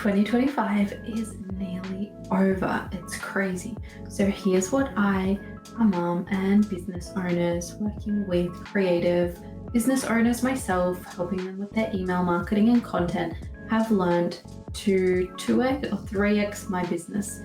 2025 is nearly over. It's crazy. So here's what I, a mom and business owners working with creative business owners myself, helping them with their email marketing and content, have learned to 2x or 3x my business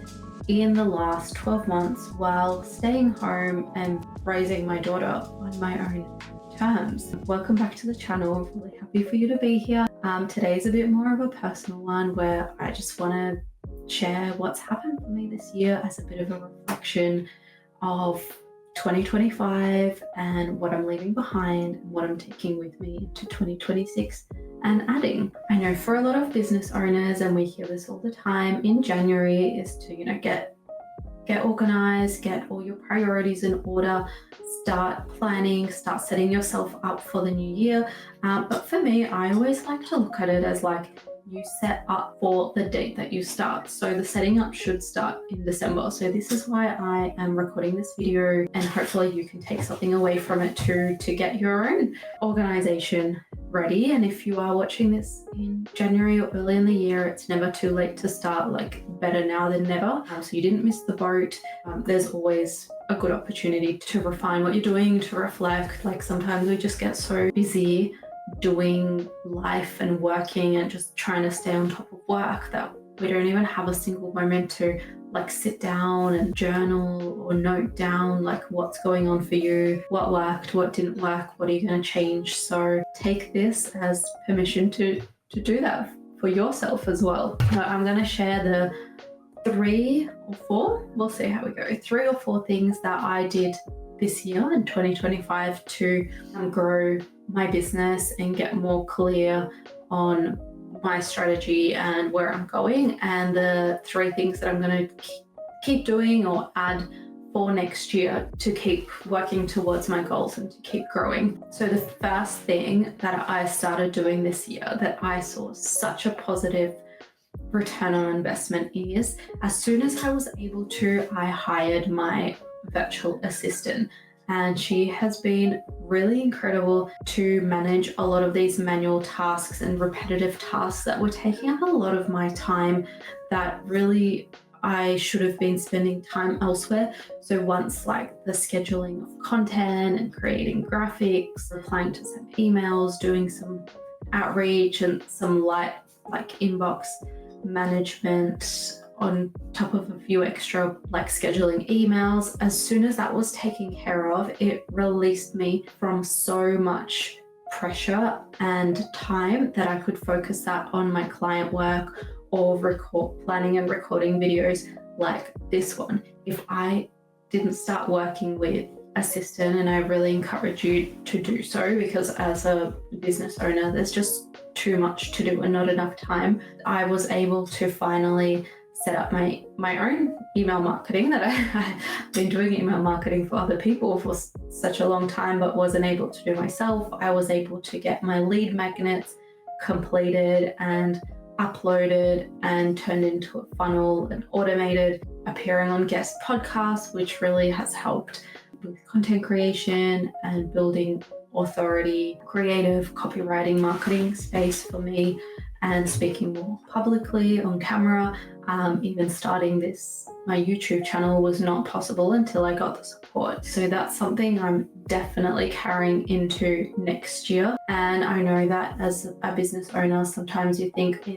in the last 12 months while staying home and raising my daughter on my own terms. Welcome back to the channel. I'm really happy for you to be here. Today's a bit more of a personal one where I just want to share what's happened for me this year as a bit of a reflection of 2025 and what I'm leaving behind and what I'm taking with me into 2026 and adding. I know for a lot of business owners, and we hear this all the time in January, is to, get organized, get all your priorities in order, start planning, start setting yourself up for the new year. But for me, I always like to look at it as like you set up for the date that you start. So the setting up should start in December. So this is why I am recording this video, and hopefully you can take something away from it to get your own organization ready. And if you are watching this in January or early in the year, it's never too late to start, like better now than never. So you didn't miss the boat. There's always a good opportunity to refine what you're doing, to reflect. Like sometimes we just get so busy doing life and working and just trying to stay on top of work that we don't even have a single moment to like sit down and journal or note down like what's going on for you, what worked, what didn't work, what are you going to change. So take this as permission to do that for yourself as well. So I'm going to share the 3 or 4, we'll see how we go, 3 or 4 things that I did this year in 2025 to grow my business and get more clear on my strategy and where I'm going, and the 3 things that I'm going to keep doing or add for next year to keep working towards my goals and to keep growing. So the first thing that I started doing this year that I saw such a positive return on investment is, as soon as I was able to, I hired my virtual assistant. And she has been really incredible to manage a lot of these manual tasks and repetitive tasks that were taking up a lot of my time that really I should have been spending time elsewhere. So once like the scheduling of content and creating graphics, replying to some emails, doing some outreach and some light like inbox management on top of a few extra like scheduling emails, as soon as that was taken care of, it released me from so much pressure and time that I could focus that on my client work or planning and recording videos like this one. If I didn't start working with assistant, and I really encourage you to do so, because as a business owner there's just too much to do and not enough time, I was able to finally set up my own email marketing that I've been doing email marketing for other people for such a long time but wasn't able to do myself. I was able to get my lead magnets completed and uploaded and turned into a funnel and automated, appearing on guest podcasts, which really has helped with content creation and building authority, creative copywriting, marketing space for me, and speaking more publicly on camera. Even starting my YouTube channel was not possible until I got the support. So that's something I'm definitely carrying into next year. And I know that as a business owner, sometimes you think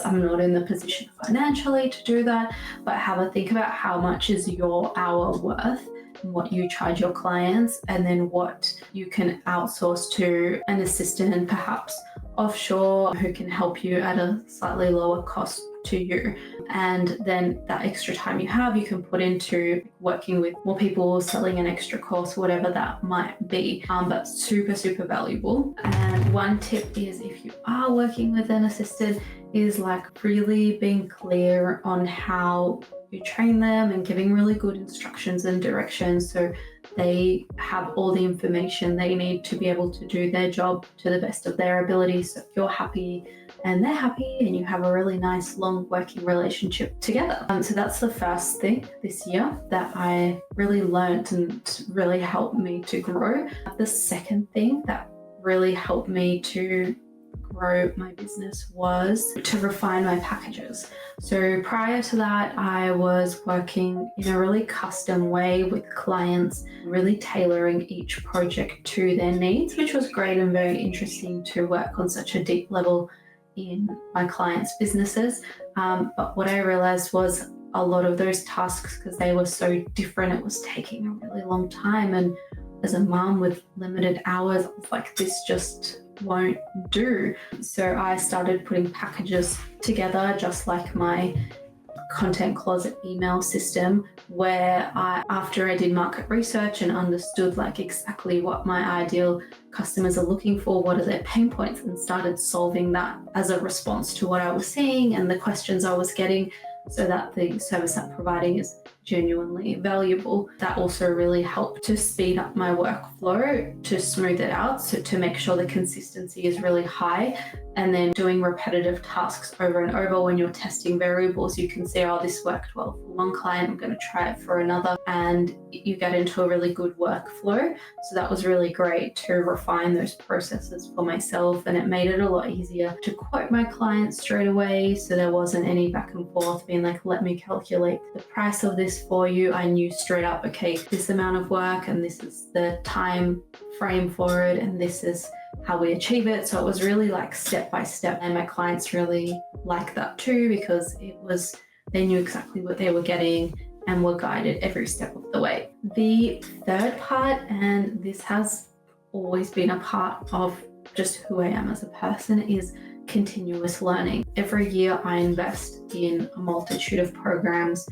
I'm not in the position financially to do that, but have a think about how much is your hour worth, what you charge your clients, and then what you can outsource to an assistant, perhaps offshore, who can help you at a slightly lower cost to you. And then that extra time you have, you can put into working with more people, selling an extra course, whatever that might be, but super, super valuable. And one tip is, if you are working with an assistant, is like really being clear on how you train them and giving really good instructions and directions so they have all the information they need to be able to do their job to the best of their ability. So if you're happy and they're happy and you have a really nice long working relationship together. So that's the first thing this year that I really learned and really helped me to grow. The second thing that really helped me to grow my business was to refine my packages. So prior to that, I was working in a really custom way with clients, really tailoring each project to their needs, which was great and very interesting to work on such a deep level in my clients' businesses. But what I realized was a lot of those tasks, because they were so different, it was taking a really long time. And as a mom with limited hours, I was like, this just won't do. So I started putting packages together, just like my content closet email system, where after I did market research and understood like exactly what my ideal customers are looking for, what are their pain points, and started solving that as a response to what I was seeing and the questions I was getting, so that the service I'm providing is genuinely valuable. That also really helped to speed up my workflow, to smooth it out, so to make sure the consistency is really high. And then doing repetitive tasks over and over, when you're testing variables, you can see, oh, this worked well for one client, I'm going to try it for another, and you get into a really good workflow. So that was really great to refine those processes for myself, and it made it a lot easier to quote my clients straight away, so there wasn't any back and forth being like, let me calculate the price of this for you. I knew straight up, okay, this amount of work and this is the time frame for it, and this is how we achieve it. So it was really like step by step, and my clients really like that too, because they knew exactly what they were getting and were guided every step of the way. The third part, and this has always been a part of just who I am as a person, is continuous learning. Every year I invest in a multitude of programs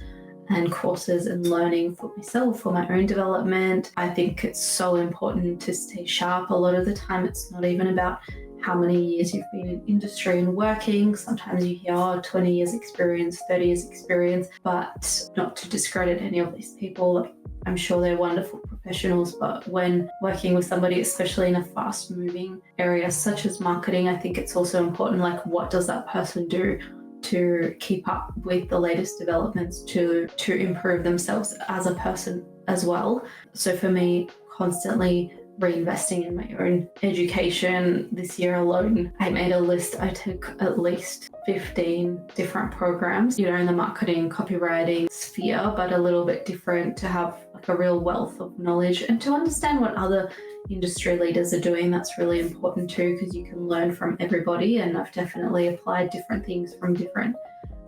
and courses and learning for myself, for my own development. I think it's so important to stay sharp. A lot of the time, it's not even about how many years you've been in industry and working. Sometimes you hear, oh, 20 years experience, 30 years experience, but not to discredit any of these people. I'm sure they're wonderful professionals, but when working with somebody, especially in a fast moving area such as marketing, I think it's also important, like, what does that person do to keep up with the latest developments, to improve themselves as a person as well. So for me, constantly reinvesting in my own education. This year alone, I made a list. I took at least 15 different programs, in the marketing, copywriting sphere, but a little bit different, to have like a real wealth of knowledge and to understand what other industry leaders are doing. That's really important too, because you can learn from everybody, and I've definitely applied different things from different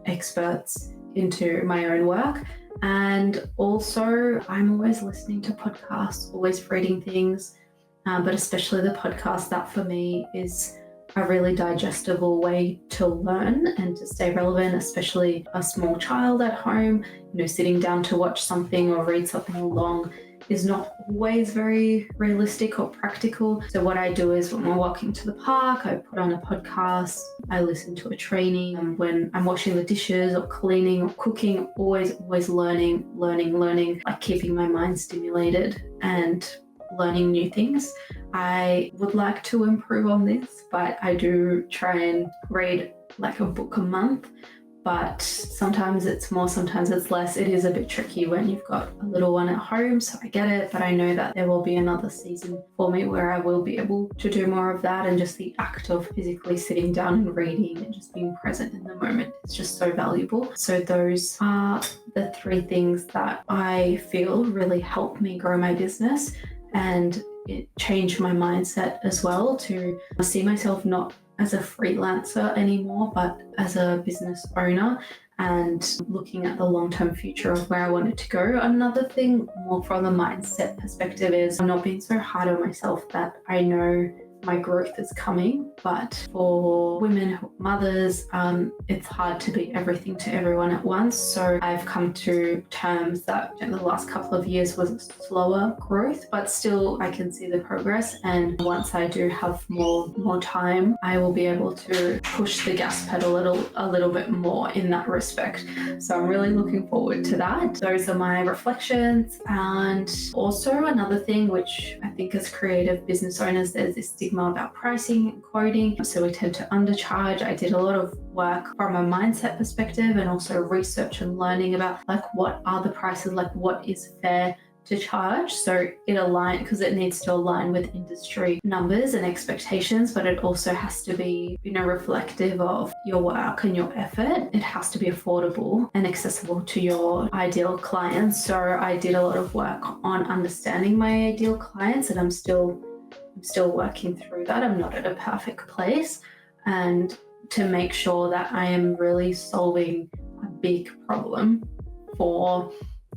experts into my own work. And also, I'm always listening to podcasts, always reading things, but especially the podcast. That for me is a really digestible way to learn and to stay relevant, especially a small child at home. Sitting down to watch something or read something long is not always very realistic or practical. So what I do is, when we're walking to the park, I put on a podcast, I listen to a training. And when I'm washing the dishes or cleaning or cooking, always learning, like keeping my mind stimulated and learning new things. I would like to improve on this, but I do try and read like a book a month. But sometimes it's more, sometimes it's less. It is a bit tricky when you've got a little one at home, so I get it. But I know that there will be another season for me where I will be able to do more of that, and just the act of physically sitting down and reading and just being present in the moment is just so valuable. So those are the three things that I feel really help me grow my business, and it changed my mindset as well, to see myself not as a freelancer anymore, but as a business owner, and looking at the long-term future of where I wanted to go. Another thing, more from a mindset perspective, is I'm not being so hard on myself, that I know my growth is coming. But for women, mothers, it's hard to be everything to everyone at once. So I've come to terms that the last couple of years was a slower growth, but still I can see the progress. And once I do have more time, I will be able to push the gas pedal a little bit more in that respect. So I'm really looking forward to that. Those are my reflections. And also another thing, which I think as creative business owners, there's this stigma about pricing and quoting. So we tend to undercharge. I did a lot of work from a mindset perspective, and also research and learning about like, what are the prices, like what is fair to charge. So it aligns because it needs to align with industry numbers and expectations, but it also has to be, reflective of your work and your effort. It has to be affordable and accessible to your ideal clients. So I did a lot of work on understanding my ideal clients, and I'm still working through that. I'm not at a perfect place, and to make sure that I am really solving a big problem for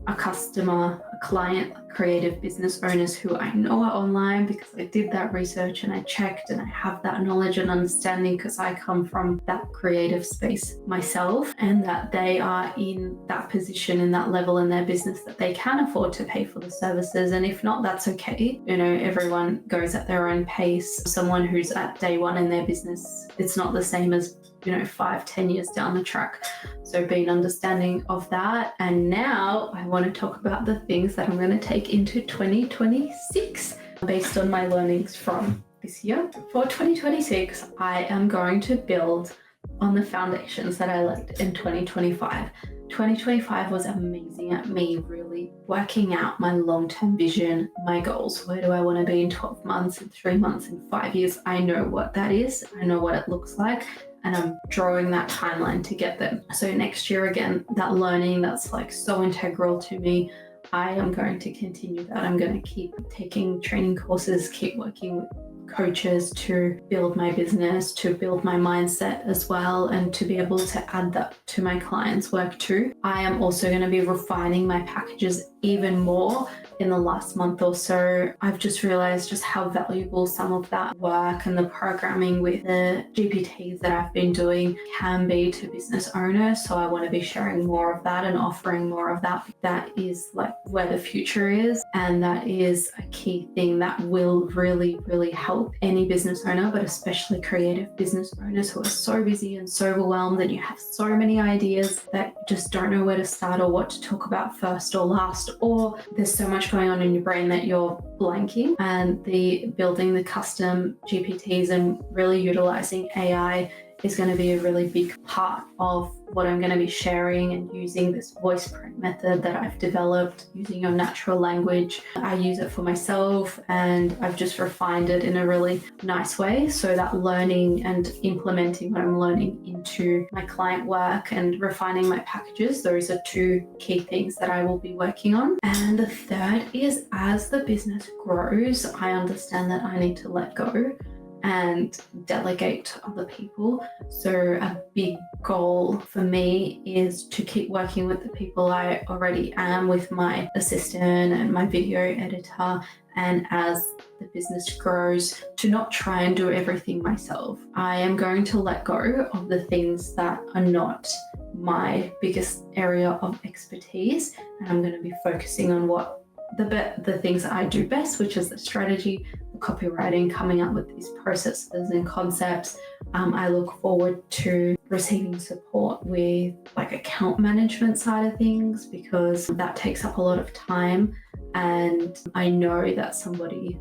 a customer, a client, creative business owners who I know are online because I did that research and I checked, and I have that knowledge and understanding because I come from that creative space myself, and that they are in that position, in that level in their business that they can afford to pay for the services. And if not, that's okay. Everyone goes at their own pace. Someone who's at day one in their business, it's not the same as 5-10 years down the track. So being understanding of that. And now I want to talk about the things that I'm going to take into 2026 based on my learnings from this year. For 2026, I am going to build on the foundations that I laid in 2025. 2025 was amazing at me really working out my long-term vision, my goals. Where do I want to be in 12 months, in 3 months, in 5 years? I know what that is. I know what it looks like. And I'm drawing that timeline to get them. So next year, again, that learning that's like so integral to me, I am going to continue that. I'm going to keep taking training courses, keep working with coaches to build my business, to build my mindset as well, and to be able to add that to my clients' work too. I am also going to be refining my packages even more. In the last month or so, I've just realized just how valuable some of that work and the programming with the GPTs that I've been doing can be to business owners. So I want to be sharing more of that and offering more of that. That is like where the future is. And that is a key thing that will really, really help any business owner, but especially creative business owners who are so busy and so overwhelmed, and you have so many ideas that you just don't know where to start or what to talk about first or last, or there's so much going on in your brain that you're blanking. And the building the custom GPTs and really utilizing AI is going to be a really big part of what I'm going to be sharing, and using this voice print method that I've developed using your natural language. I use it for myself, and I've just refined it in a really nice way, so that learning and implementing what I'm learning into my client work and refining my packages, those are two key things that I will be working on. And the third is, as the business grows, I understand that I need to let go and delegate to other people. So a big goal for me is to keep working with the people I already am, with my assistant and my video editor. And as the business grows, to not try and do everything myself. I am going to let go of the things that are not my biggest area of expertise, and I'm going to be focusing on what the things that I do best, which is the strategy, the copywriting, coming up with these processes and concepts. I look forward to receiving support with like account management side of things, because that takes up a lot of time, and I know that somebody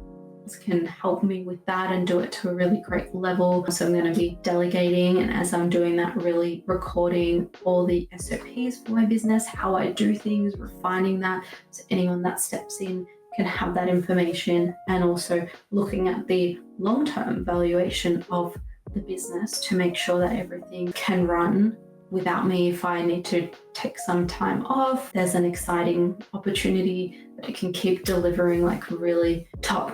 can help me with that and do it to a really great level. So I'm going to be delegating, and as I'm doing that, really recording all the SOPs for my business, how I do things, refining that, so anyone that steps in can have that information, and also looking at the long-term valuation of the business to make sure that everything can run without me. If I need to take some time off, there's an exciting opportunity that I can keep delivering like really top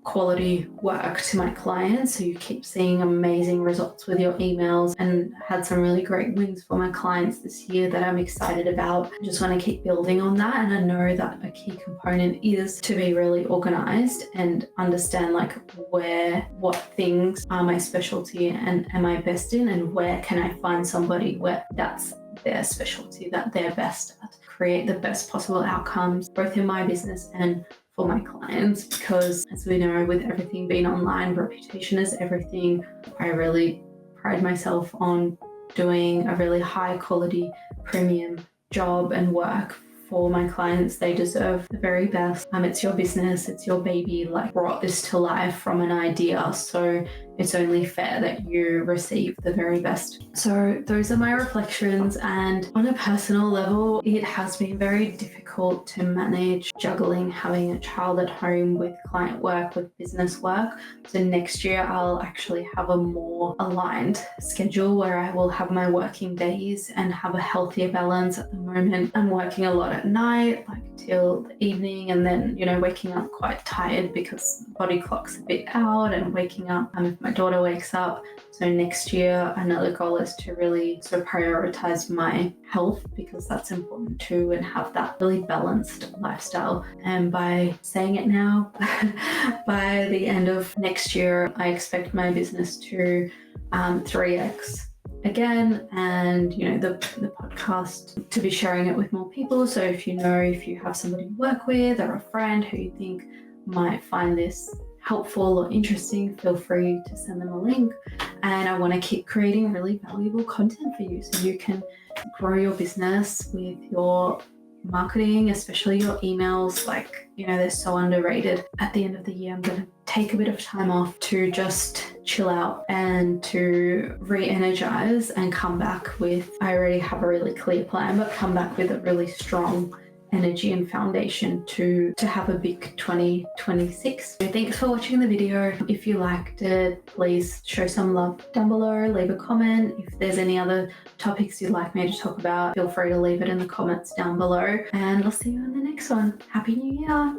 quality work to my clients. So you keep seeing amazing results with your emails, and had some really great wins for my clients this year that I'm excited about. I just want to keep building on that. And I know that a key component is to be really organized and understand like what things are my specialty and am I best in, and where can I find somebody where that's their specialty, that they're best at, create the best possible outcomes, both in my business and for my clients. Because as we know, with everything being online, reputation is everything. I really pride myself on doing a really high quality premium job and work for my clients. They deserve the very best. It's your business, it's your baby, like brought this to life from an idea. So it's only fair that you receive the very best. So those are my reflections, and on a personal level, it has been very difficult to manage juggling having a child at home with client work, with business work. So next year I'll actually have a more aligned schedule where I will have my working days and have a healthier balance. At the moment, I'm working a lot at night, like till the evening, and then, waking up quite tired because body clock's a bit out, and waking up if my daughter wakes up. So next year, another goal is to really sort of prioritize my health, because that's important too, and have that really balanced lifestyle. And by saying it now, by the end of next year, I expect my business to 3x again, and the podcast, to be sharing it with more people. So if you have somebody you work with or a friend who you think might find this helpful or interesting, feel free to send them a link. And I want to keep creating really valuable content for you so you can grow your business with your marketing, especially your emails. They're so underrated. At the end of the year, I'm going to take a bit of time off to just chill out and to re-energize and come back with, I already have a really clear plan, but come back with a really strong energy and foundation to have a big 2026. So thanks for watching the video. If you liked it, please show some love down below, leave a comment. If there's any other topics you'd like me to talk about, feel free to leave it in the comments down below, and I'll see you in the next one. Happy New Year.